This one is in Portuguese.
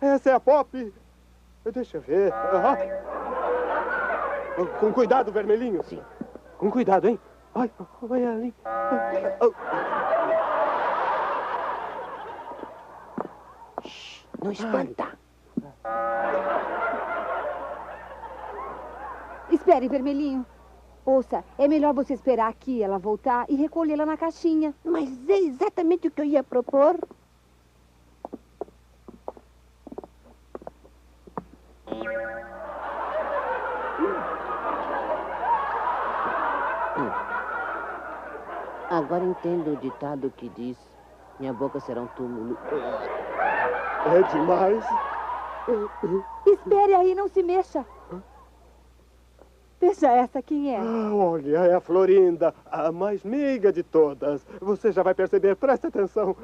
Essa é a Pop. Deixa eu ver. Com cuidado, vermelhinho. Sim. Com cuidado, hein? Olha ali. Shhh, não espanta. Espere, vermelhinho. Ouça, é melhor você esperar aqui ela voltar e recolhê-la na caixinha. Mas é exatamente o que eu ia propor. Agora entendo o ditado que diz: minha boca será um túmulo. É demais. Espere aí, não se mexa. Veja essa, quem é? Olha, é a Florinda, a mais meiga de todas. Você já vai perceber, presta atenção.